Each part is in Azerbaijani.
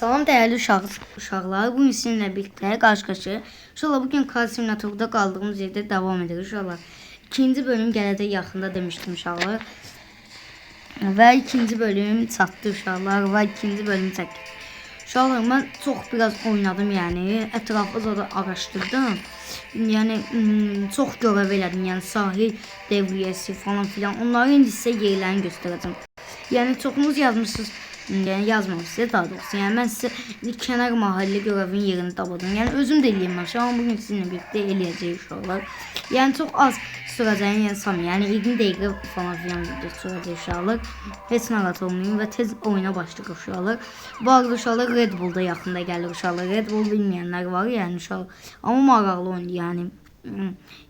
Salam değerli uşaqlar. Bugün sizinle birlikte karşı-karşıya. İnşallah bugün Car Simulator'da kaldığımız yerde devam ederiz inşallah. İkinci bölüm gələcək yaxında demiştim inşallah. Ve ikinci bölüm çatdı inşallah. Ve ikinci bölüm çəkdim. İnşallah ben çok biraz oynadım yani. Etrafı da araştırdım. Yani çok görev elədim. Yani sahil devriyesi falan filan. Onların indi sizə yerlərini göstereceğim. Yani çoxunuz yazmışsınız. Yani yazmamışsınız daha doğrusu. Yani ben size kenar mahalle görevin yerini tapadım. Yani özüm de eləyəməmişəm. Ama bugün sizinle birlikte eləyəcəyik inşallah. Yani çok az sürəcəyini yazsam. Yani 20 dəqiqə falan filan video sürəcək inşallah. Heç narahat olmayın ve tez oyuna başlayıq inşallah. Bu arada inşallah Red Bull'da yaxında gəlir inşallah. Red Bull bilməyənlər var yani inşallah. Ama maraqlı oyun yani.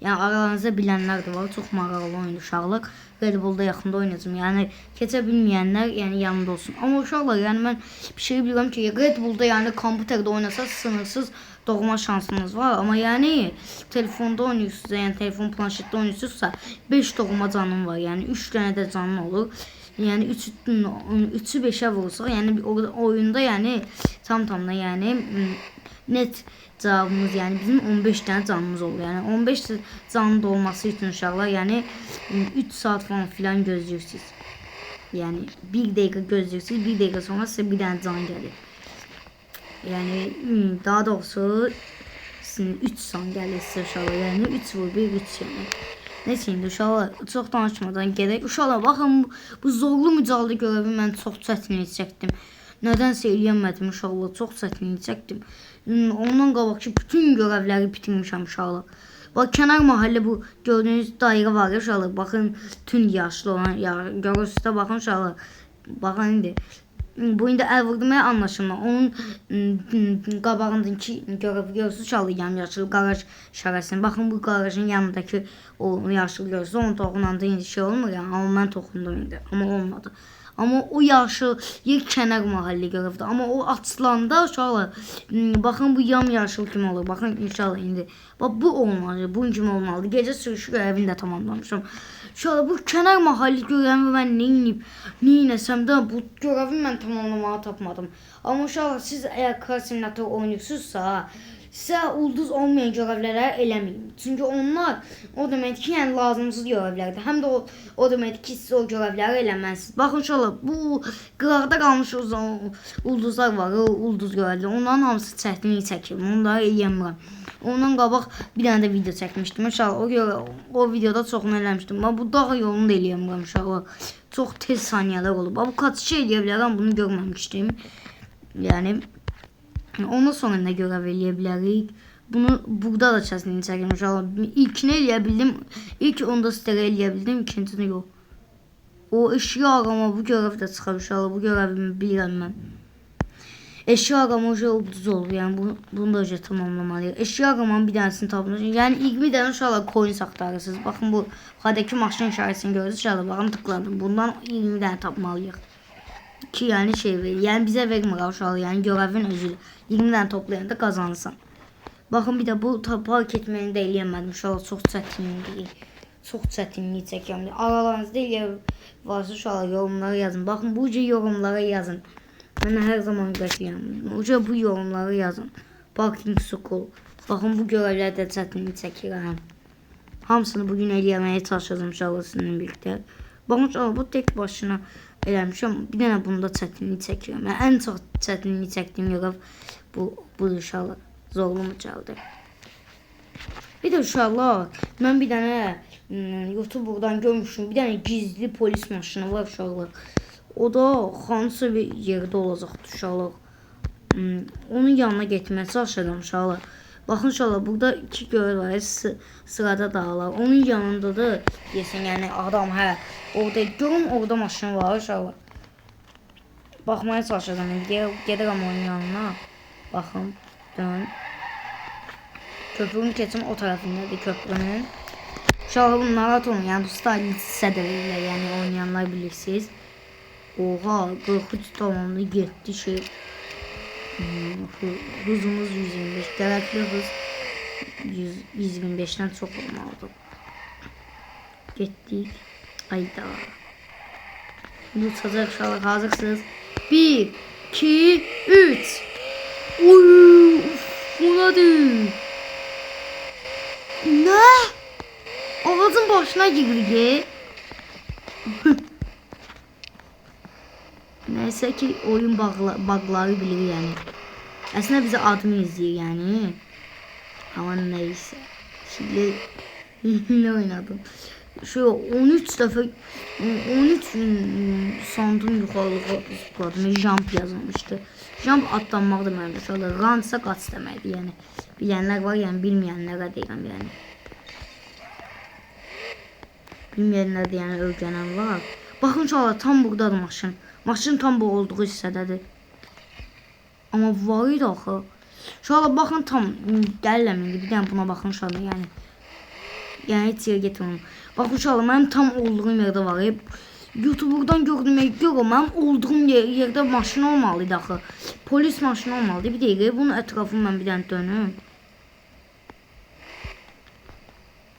Yani aranızda bilənlər de var. Çok maraqlı oyun inşallah. Red Bull'da yaxında oynayacağım. Yani keçə bilməyənlər yani yanında olsun. Ama inşallah yani ben bir şey bilirəm ki Red Bull'da yani kompüterdə oynasaz sınırsız doğma şansınız var. Ama yani telefonda oynuyorsunuz yani telefon planşette oynuyorsunuzsa 5 doğma canım var. Yani 3 tane de canın olur. Yani 3'ü 5'e vursa yani oyunda yani tam yani net cevabımız yani bizim 15 tane canımız olur. Yani 15 canın olması için inşallah yani 3 saat falan filan gözlüyorsunuz. Yani 1 dakika gözlüyorsunuz. 1 dakika sonra size bir tane can gelir. Yani daha doğrusu sizin 3 can gelir size inşallah. Yani 3 vur 1 3 yani. Neyse indi inşallah çok danışmadan gerek. İnşallah bakın bu zorlu mücadele görevi ben çok çətinlik çəkdim. Nədənsə eləyəmədim inşallah. Çox çətinlik çəkdim. Ondan qabaqki bütün görevləri bitirmişəm inşallah. Bak kenar mahalle bu gördüğünüz daire var inşallah. Bakın tüm yaşlı olan ya görürsünüz de bakın inşallah. Bakın indi. Bu indi el vurmaya anlaşılma. Onun qabağındaki görevi görürsünüz inşallah yaşlı garaj şərəsini. Bakın bu garajın yanındaki o yaşlı görürsünüz. Onu toxunanda indi şey olmur yani. Ama ben toxundum indi. Ama olmadı. Ama o yaşlı yer kenar mahalle görevde. Ama o açılanda inşallah bakın bu yaşlı kim olur. Bakın inşallah indi. Bak bu olmalı. Bu kim olmalı. Gece sürüşü görevini de tamamlamışım. İnşallah bu kenar mahalle görevi ben neyinesem de bu görevi ben tamamlamaya tapmadım. Ama inşallah siz eğer Car Simulator oynuyorsunuzsa size ulduz olmayan görevləri eləməyin. Çünkü onlar o demek ki yani lazımsız görevlərdir. Hem de o demek ki siz o görevləri eləməlisiniz. Bakın inşallah bu qıraqda qalmış ulduzlar var. O ulduz görevləri. Onların hamısı çətinlik çəkir. Onları eləyəmirəm. Ondan qabaq bir dənə də video çəkmişdim. İnşallah o videoda çoxunu eləmişdim. Bu dağ yolunu da eləyəmirəm inşallah. Çox tez saniyələr olub. Bu kaç şey eləyə bilərəm bunu görməmişdim. Yani ondan sonra ne görev eləyə bunu burada da çətinlik çəkirəm inşallah. İlkini eləyə bildim. İlk onda stere eləyə bildim. İkincisini yox. O eşya arama bu görev də çıxar inşallah. Bu görevimi bilirəm mən. Eşya arama ulduz olur. Yani bunu da önce tamamlamalıyım. Eşya aramanın bir tanesini tapmışım. Yani 20 tane inşallah coin saxtarırsınız. Bakın bu yukarıdaki maşın işaretini görürsünüz. İnşallah bakın tıkladım. Bundan 20 tane tapmalıyıq. Ki yani şey verir. Yani bize vermir inşallah. Yani görevin özü. 20 tane toplayanda kazanırsan. Bakın bir de bu park etmeni de eləyəmədim. İnşallah çok çətinlik. Çok çətinlik çəkirəm. Aralarınızda elə varsa inşallah yorumlara yazın. Bakın bu yorumlara yazın. Ben her zaman gözləyəm. Bu yorumlara yazın. Parking School. Bakın bu görevlərdə çətinlik çəkirəm. Hamısını bugün eləyəməyə çalışacağım inşallah sizinle birlikte. Bakın inşallah bu tek başına eləmişəm. Bir dənə bunda çətinlik çəkirəm. Yəni ən çox çətinlik çəkdiyim görev bu inşallah. Zorlu mücadele. Bir de inşallah ben bir tane YouTube'dan görmüşüm. Bir tane gizli polis maşını var inşallah. O da hansı bir yerde olacaq inşallah. Onun yanına getməyə çalışacağım inşallah. Bakın inşallah burada 2 görev var. Sırada dağlar. Onun yanında da yesin yani adam orada görüm orada maşın var inşallah. Bakmaya çalışacağım. Gedirəm onun yanına. Bakın. Dön. Köprünün keçim o tarafındadır köprünün. İnşallah bunlar rahat olun. Yani bu Stalin sədəriyle yani oynayanlar bilirsiniz. Oha 43 tamamlı gitti şey. Hızımız 125. Gerekli hız 125'ten çok olmalı. Gittik. Ayda. Uçacak inşallah hazırsınız. 1, 2, 3. Oy, bu nədir? Nə? Ağacın başına girdi. Neyse ki oyun bug'ları bilir yani. Aslında bizi admin izliyor yani. Ama neyse. Şimdi ne oynadım? Şu 13 defa 13 sandım yukarılığa zıpladım. Jump yazılmıştı. Jump atlanmaq deməkdir. Şöyle run ise qaç deməkdir yani. Bilenler var yani bilmeyenlere deyirəm yani. Bilmeyenler de yani öyrənən var. Baxın inşallah tam buradadır maşın. Maşın tam bu olduğu hissədədir. Amma var idi axı. İnşallah baxın tam gəlirəm indi. Bir dənə buna baxın inşallah yəni. Yəni heç yerə getmirəm. Baxın inşallah mənim tam olduğum yerdə var. YouTuber'dan gördüğüme göre mənim olduğum yerdə maşın olmalıydı axı. Polis maşını olmalıydı. Bir dəqiqə bunun ətrafını mən bir dənə dönüm.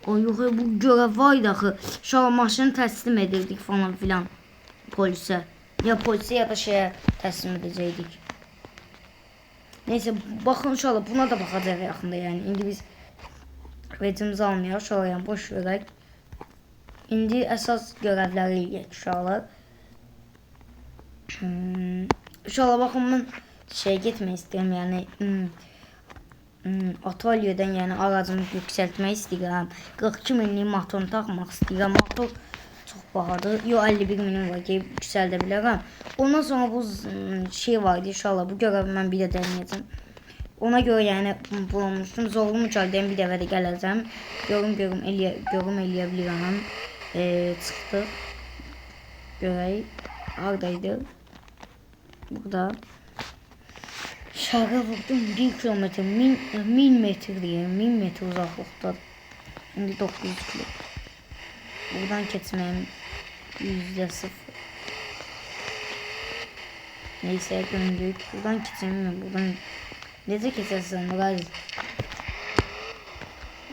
O yox bu görev var idi axı. İnşallah maşını təslim edirdik falan filan polisə. Ya polise ya da şeye teslim edecektik. Neyse bakın inşallah buna da bakacağız yakında yani. Şimdi biz redimizi almayalım. İnşallah yani boş verək. İndi əsas görevləri eləyək inşallah. İnşallah bakın ben şey getmək istəyirəm yani. Atölyədən yəni aracımı yüksəltmək istəyirəm. 42 minlik motorunu taxmaq istəyirəm. Motor çok bahadır. Yo 51 minim var ki yükseldə bilərəm. Ondan sonra bu şey vardı inşallah bu görevi mən bir də deneyəcəm. Ona göre yani bulunmuştum. Zorlu mücadiləyəm bir dəfə də gələcəm. Görüm eləyə bilirəm. Çıxdı. Görək. Haradaydı? Burada. Şarkı vurdum 1 kilometre 1000 metre diye 1000 metre uzaklıkta. Şimdi 900 kilo. Buradan keçməyim %0. Neyse göndük. Buradan keçməyim. Buradan necə keçərsən Muraz?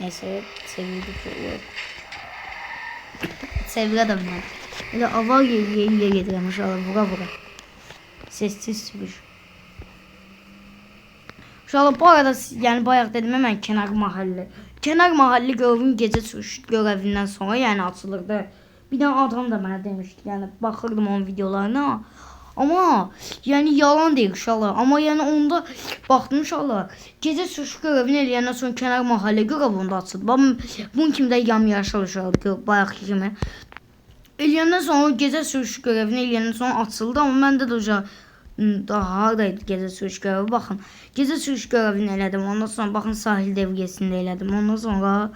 Neyse sevildik yok. Sevgilə də mən. Elə avar yeriyə gedirəm inşallah vura. Sessiz sürüş. İnşallah bu arada yani bayaq dedim hemen kenar mahalle. Kenar mahalle görevim gece sürüş görevinden sonra yani açılırdı. Bir tane adam da bana demişti yani bakırdım onun videolarına. Ama yani yalan değil inşallah. Ama yani onda baktım inşallah. Gece sürüş görevini eləyəndən sonra kenar mahalle görevi onda açıldı. Bunun kimi də yamyaşıl uşaqdı bayaq kimi. Eləyəndən sonra gece sürüş görevini eləyəndən sonra açıldı ama məndə də uşaq daha haradaydı gece sürüş görevi bakın. Gece sürüş görevini elədim. Ondan sonra bakın sahil devriyesinde elədim. Ondan sonra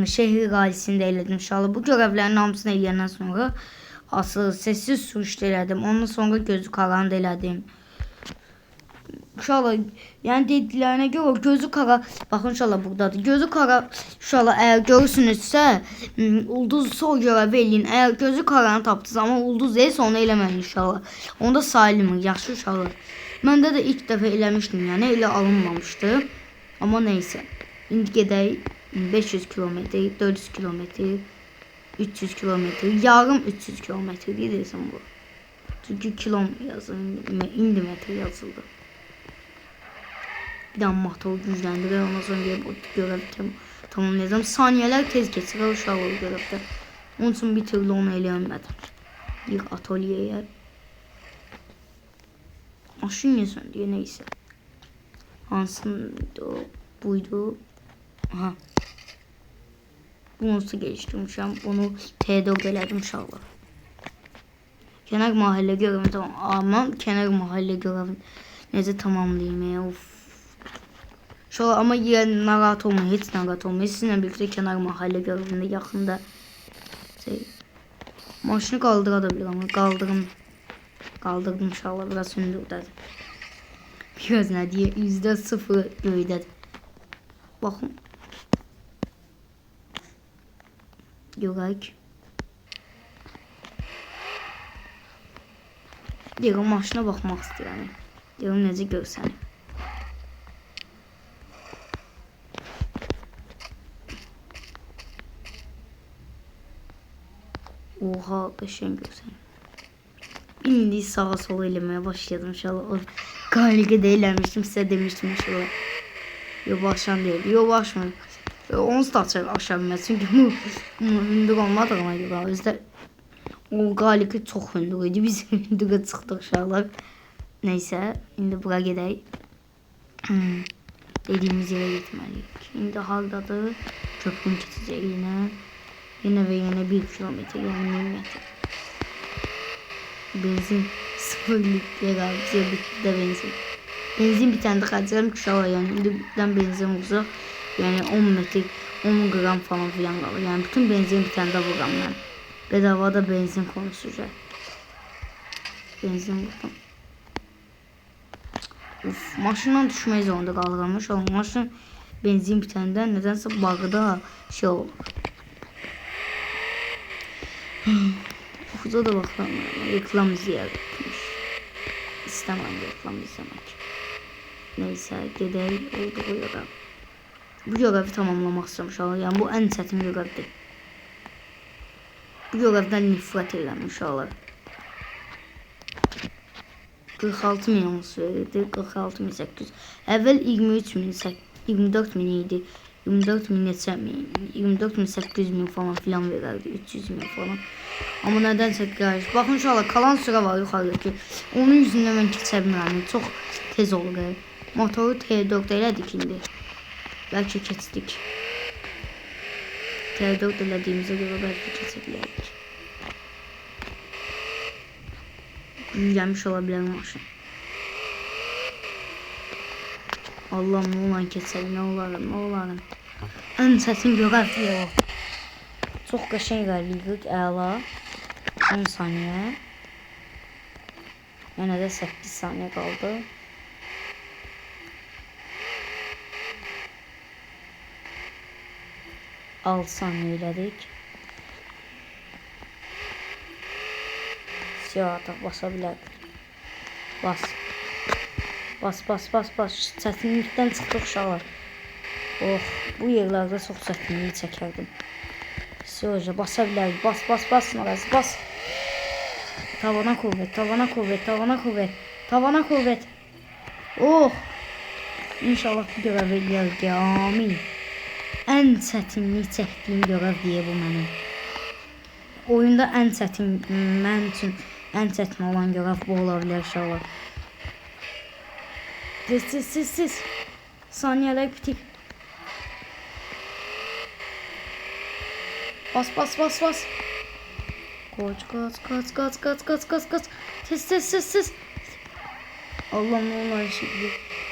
şehir galisinde elədim inşallah. Bu görevlerin hamısını eləyəndən sonra asıl sessiz sürüşdə elədim. Ondan sonra gözü karandı elədim. İnşallah yani dediklerine göre gözü kara bakın inşallah buradadır. Gözü kara inşallah eğer görürsünüzse ulduzsa o görevi eləyin. Eğer gözü karanı tapdınız ama ulduz değilse onu eləməyin inşallah. Onda salimir yaxşı inşallah. Məndə də ilk dəfə eləmişdim yani elə alınmamıştı. Ama neyse. İndi gedək 500 kilometre, 400 kilometre, 300 kilometre, yarım 300 kilometre diye desem bu. Çünkü kilom yazıldı, indi metre yazıldı. Bir daha motoru gücləndirir. Ondan sonra gelip o görevi tamamlayacağım. Saniyeler tez geçirir uşaq o görevdə. Onun için bir türlü onu eləyəmədim. Bir atölyeye. Maşın niye söndü neyse. Hansıydı o? Buydu. Aha. Bunu nasıl geliştirmişim. Bunu T4 elədim inşallah. Kenar mahalle görevi tamam. Ama kenar mahalle görevi necə tamamlayayım ya. Of. Şöyle ama yine narahat olmayın. Hiç narahat olmayın. Sizinle birlikte kenar mahalle görevinde yakında maşını kaldırabilir ama kaldırdım inşallah biraz sündürdü. Biraz ne diye %0 göydü. Bakın. Görək. Diyorum maşına bakmak istiyorum. Diyorum necə görsən. Oha qəşəng görsən. indi sağa sola eləməyə başladım inşallah. O qalqı deyilmişdim, sizə demişdim inşallah. Yo başan deyil. Yo başmır. Onu da aşağı bilməz. Çünki bu hündür olmadığına görə özdə o qalqı çox hündür idi. Biz hündürə çıxdıq uşaqlar. Neyse, indi bura gedək. Dediğimiz yere gitmeliyik. Şimdi hardadır? Köprünü keçəcək yine. Yine ve yine 1 kilometre, yani 1 metre. Benzin 0 litre kaldı. Bize bitti de benzin. Benzin bir tane de kaçırım kuşağı, yani birden benzin olsa yani 10 metre 10 gram falan filan kalır. Yani bütün benzin bir tane de vuram ben. Bedavada benzin konuşacak. Benzin vurdum. Uf, maşından düşmək zorunda qalırmış. Maşın benzin bitəndə nədənsə bağda şey olur. Burada da baxıram, reklam izləyərmiş. İstəməm reklam izləmək. Neysə, gedək olduğu yerə. Bu görəvi tamamlamaq istəmişəm. Yəni bu ən çətin görəvdir. Bu görəvdən nifrət edirəm inşallah. 46.000 verirdi, 46.800. Əvvəl 24.000 idi. 24.800 falan filan verərdi, 300.000 falan. Amma nədənsə qarış. Baxın inşallah kalan süre var yuxarıdakı. Onun yüzündən mən keçə bilmirəm. Çox tez olur. Motoru T4 elədik indi. Bəlkə keçdik. T4 elədiyimizə görə bəlkə keçə bilərik. Gelmiş olabilir maşın. Allah'ım ne olan keçelim, ne olarım. En çətin görəv o. Çox qəşəng gəldik, əla. 10 saniyə. Yenə də 8 saniyə qaldı. Altı saniyə elədik. Siyahata basa bilər. Bas. Çətinlikdən çıxdıq uşaqlar. Oh, bu yerlərdə çox çətinliyi çəkərdim. Siyoja basa bilərik. Bas. Tavana kuvvet. Oh. İnşallah bu görəv eləyərik. Amin. Ən çətinlik çəkdiyim görəv deyə bu mənim. Oyunda ən çətin, mən üçün ən çətin olan görəv bu ola bilər inşallah. Tez. Saniyələr bitir. Bas. Kaç. Tez. Allah'ım ne olur şimdi.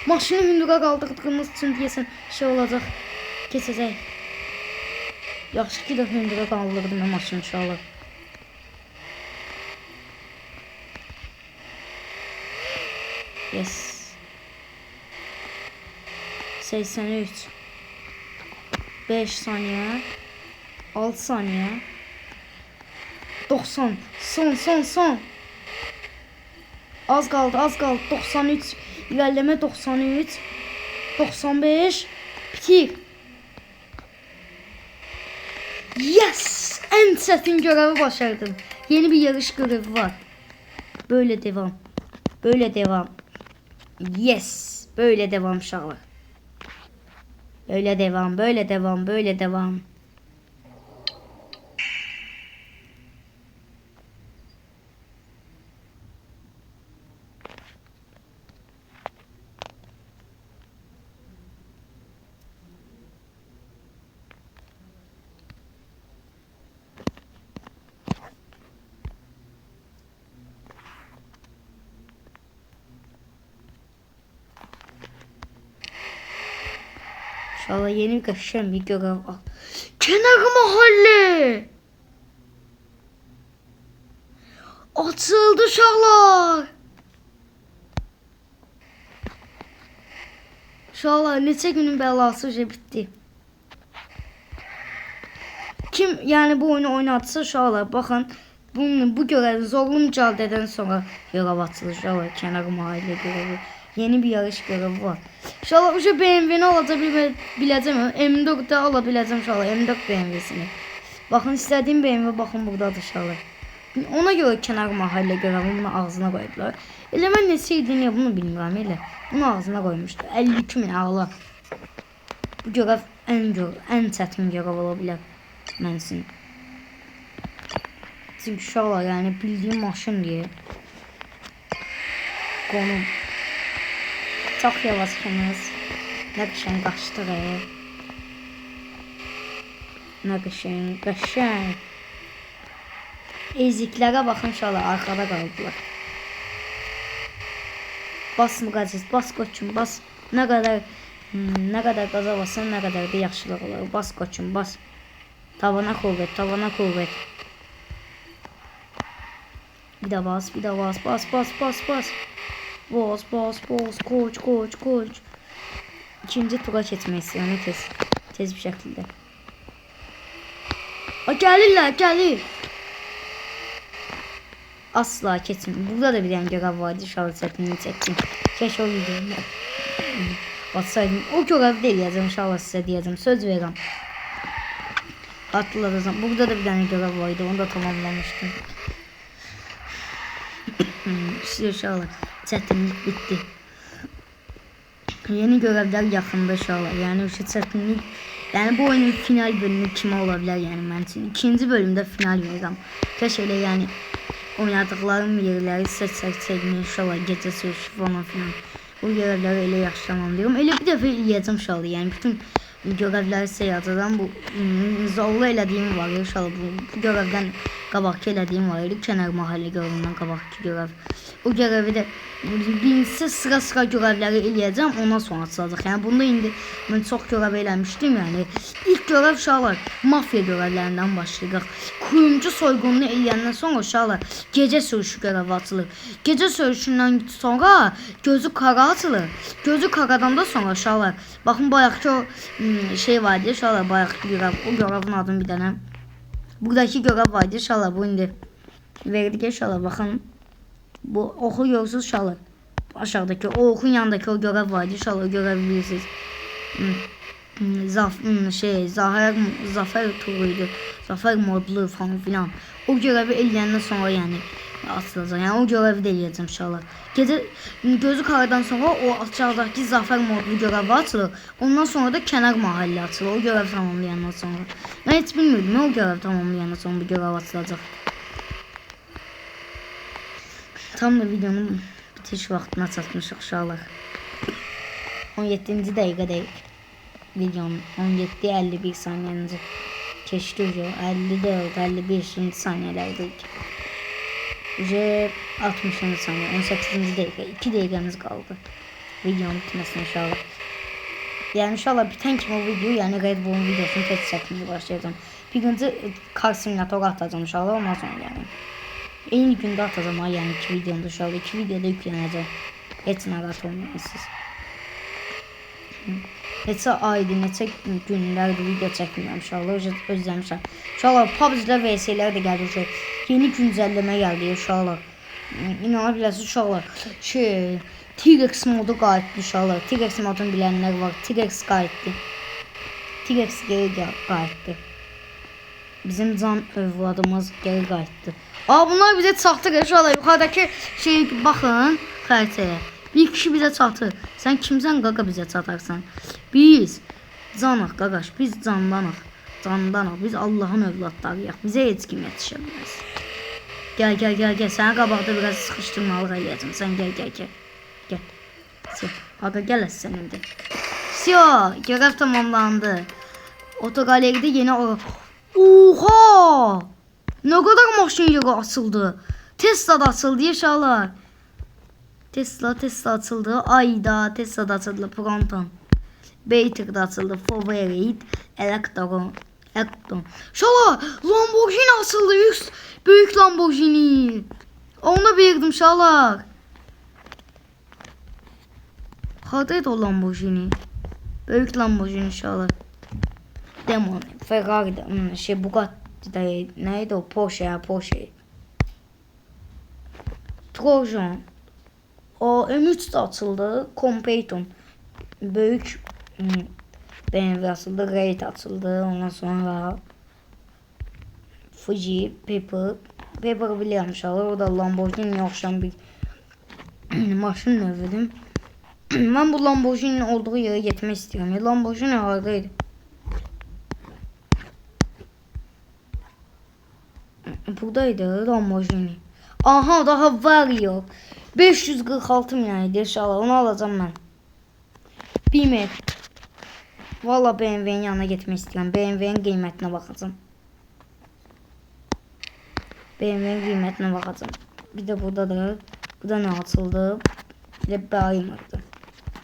Maşını hündürə qaldırdığımız üçün deyəsən şey olacaq. Keçəcək. Yaxşı ki də hündürə qaldırdım mən maşını inşallah. Yes. 83. 5 saniye. 6 saniye. 90. Son. Az kaldı. 93. İlerleme 93. 95. Bitir. Yes! En çətin görevi başardım. Yeni bir yarış görevi var. Böyle devam. Yes! Böyle devam uşaqlar. Böyle devam. İnşallah yeni qəşəng bir görev var. Kenar mahalle. Açıldı uşaqlar. Uşaqlar neçə günün bəlası bitdi. Kim yani bu oyunu oynatsa uşaqlar baxın. Bu görevi zorlu mücadileden sonra görev açılır uşaqlar. Kenar mahalle görevi. Yeni bir yarış görevi var. İnşallah uca BMW'ni alacağım M4'de alabileceğim inşallah. M4 BMW'sini. Bakın istediğim BMW bakın buradadır inşallah. Ona göre kenar mahalle görevini ağzına koydular. Elə mən neçə idi niyə bunu bilmirəm elə. Bunu ağzına koymuşdu. 52 min ağla. Bu görev en çətin görev ola bilər mən üçün. Çünki uşaqlar yani bildiğim maşın diye. Konum. Çok yavaşsınız. Ne qəşəng qaçdıq. Ne qəşəng. Eziklərə baxın uşaqlar arkada qaldılar. Bas müqaciz, bas koçum, bas. Ne kadar gaza basın, ne kadar da yaxşılıq olar. Bas koçum, bas. Tavana kuvvet, tavana kuvvet. Bir de bas, bir de bas, bas. Bas, koç. İkinci tura geçmək istiyorum tez bir şekilde. Gəlir. Asla keçin. Burada da bir tane görev vardı. Şahı çəkini çəkdim. Keşke o videomu batsaydım. O görev değil yazım. Şahı size diyeceğim. Söz verirəm. Hatırladım. Burada da bir tane görev vardı. Onu da tamamlamıştım. İşte inşallah çətinlik bitti. Yeni görevler yakında inşallah. Yani şu çətinlik. Yani bu oyunun final bölümü kime olabilir yani mən üçün. İkinci bölümde final verirəm. Keşke elə yani oynadıqlarım yerləri seçsəkmi inşallah gecə sürüşü falan filan. O görevləri elə yaxşılamam diyorum. Elə bir dəfə eləyəcəm inşallah. Yani bütün görevləri sizə yazacağam. Bu zorlu elədiyim var inşallah. Bu görevdən qabaqki elədiyim var. Kenar mahalle görevindən qabaqki görev. O görevi de birincisi sıra görevləri eləyəcəm. Ondan sonra açılacaq. Yani bunda indi mən çox görev eləmişdim yani. İlk görev uşaqlar mafya görevlərindən başlayırıq. Kuyumcu soygununu eləyəndən sonra uşaqlar gecə sürüşü görevi açılır. Gecə sürüşündən sonra gözü kara açılır. Gözü karadan da sonra uşaqlar baxın bayaqki o şey vardı uşaqlar bayaqki görev. O görevin adını bir dənə. Buradaki görev vardı uşaqlar bu indi verdik inşallah bakın. Bu oku görürsünüz inşallah. Aşağıdaki o okun yanındaki o görev vardı inşallah o görevi bilirsiniz. Zafer turuydu. Zafer modlu falan filan. O görevi eləyəndən sonra yani açılacaq. Yani o görevi de eləyəcəm inşallah. Gece gözü karadan sonra o aşağıdaki zafer modlu görevi açılır. Ondan sonra da kenar mahalle açılır. O görev tamamlayandan sonra. Ben hiç bilmiyordum. O görev tamamlayandan sonra bir görev açılacaq. Tam da videonun bitiş vaxtına çatmışıq uşaqlar. 17-ci dəqiqədəyik. Videonun 17-51 saniyənizi keçdi ucu. 54-55-ci saniyələrdəyik. Ucu 60-cı saniyə, 18-ci dəqiqə. 2 dəqiqəmiz qaldı. Videonun bitməsinə inşallah. Yani inşallah bitən kimi o video, yani Red Bull'un videosunu tez çəkməyə başlayacağım. Birinci kar simülatörü atacağım inşallah, ondan sonra yani. Eyni gündə atacağım ha, yani 2 videomda inşallah. 2 videoda yüklənəcək. Heç narahat olmayın siz. Neçə aydır, neçə günlərdir video çəkmirəm inşallah. Özləmişəm. İnşallah PUBG-də VS-lər də gəlir. Yeni güncəlləmə gəldi inşallah. İnana bilərsiniz inşallah. T-Rex modu qayıtdı inşallah. T-Rex modunu bilənlər var. T-Rex qayıtdı. T-Rex geri qayıtdı. Bizim can övladımız geri qayıtdı. Bunlar bize çatır inşallah. Yukarıdaki şey bakın xəritəyə. Bir kişi bize çatır. Sen kimsən qaqa bize çatarsan? Biz canıq qaqaş. Biz candanıq. Candanıq. Biz Allah'ın övladlarıyıq. Bize heç kim yetişə bilməz. Gel. Səni qabaqda biraz sıxışdırmalıq eləyəcəm. Sen gel. Gel. Aga gəl sən indi. Görev tamamlandı. Otogaleride yeni Oha! Ne kadar maşın yeri açıldı. Tesla da açıldı inşallah. Tesla açıldı. Ayda Tesla da açıldı. Proton. Bater da açıldı. Favorite. Electron. İnşallah Lamborghini açıldı. Büyük Lamborghini. Onu bilirdim inşallah. Hardaydı o Lamborghini. Büyük Lamborghini inşallah. Demon. Ferrari'de. Bugatti. Neydi o? Porsche. Trojan. O M3 de açıldı. Compeyton. Büyük BMW açıldı. Raid açıldı. Ondan sonra Fuji, Pepper, Weber biliyorum uşaqlar. O da Lamborghini oxşayan bir maşın növüdür. Ben bu Lamborghini'nin olduğu yere getmək istiyorum. Lamborghini haradaydı? Buradaydı Lamborghini. Aha daha var yok. 546 milyon idi inşallah. Onu alacağım ben. Bilmem. Valla BMW'nin yanına gitmek istiyorum. BMW'nin kıymetine bakacağım. BMW'nin kıymetine bakacağım. Bir de buradadır. Burada ne açıldı? Bir de Baymar'dı.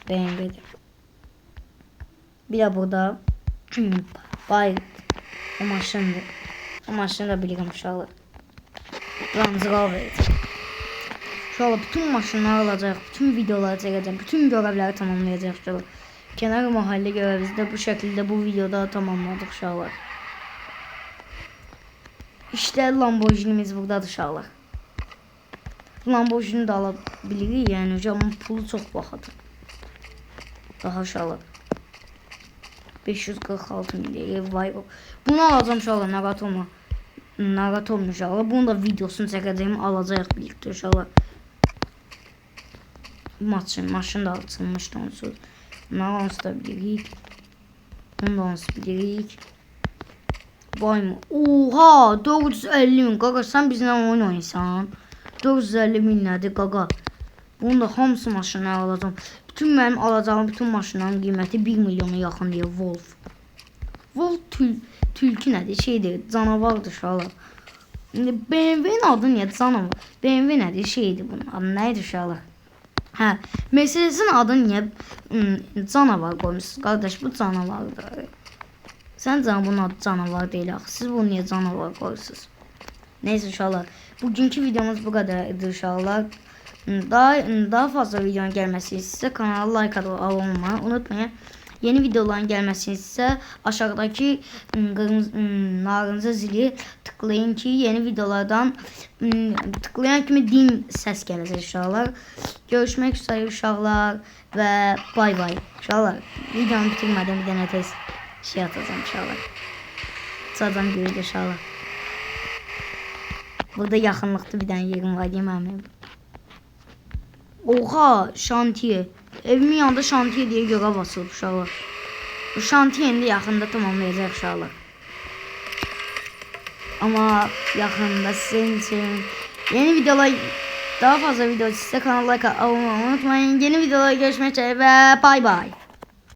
BMW'de. Bir de burada Bayır. O maşındı. O maşını da bilirim uşaqlar. Range Rover'di. Uşaqlar bütün maşınları alacaq. Bütün videoları çəkəcəm. Bütün görevləri tamamlayacaq uşaqlar. Kenar mahalle görevimizi de bu şekilde bu videoda tamamladık uşaqlar. İşte Lamborghini'miz buradadır uşaqlar. Lamborghini de alabilirik. Yani hocamın pulu çok bahadır. Daha uşaqlar. 546 milyon vay o. Bunu alacağım uşaqlar Nagatom'la. Nagatom'la uşaqlar. Bunun da videosunu çəkəcəyim. Alacağıq birlikte uşaqlar. Maşın da açılmışdı onsuz. Bunları onsuz da bilirik. Bunu da onsuz bilirik. Vay mı? Oha 450 min qaqa sen bizimle oyun oynaysan. 450 min nədir qaqa? Bunu da hamısı maşınlar alacağım. Bütün benim alacağım bütün maşınların qiyməti 1 milyona yaxın deyir Wolf. Wolf tülkü nədir? Şeydir, canavardır uşaqlar. BMW'nin adı niyə canavar? BMW nədir? Şeydir bunun adı nədir uşaqlar? Hə, Mercedes'in adı niyə canavar qoymuşsunuz? Qardaş bu canavardır. Sən canım bunun adı canavar deyil axı. Siz bunu niyə canavar qoyursunuz? Neyse uşaqlar. Bugünkü videomuz bu kadardır uşaqlar. Daha fazla videonun gelmesi ise kanala like atıp abone olmayı unutmayın. Yeni videoların gelmesi ise aşağıdaki narınızı zili tıklayın ki yeni videolardan tıklayan kimi din ses gelecek uşaqlar. Görüşmek üzere uşaqlar ve bay bay. Uşaqlar videonu bitirmeden bir dənə tez şey atacağım uşaqlar. Zaten görür uşaqlar. Burada yaxınlıqda bir dənə yerim var deməm. Oha şantiye. Evimin yanında şantiye diye görev basıldı uşaqlar. Bu şantiyenin de yaxında tamamlayacaq uşaqlar. Ama yaxında sizin için yeni videolar daha fazla video size kanala like abone olmayı unutmayın. Yeni videolara görüşmek üzere ve bay bay.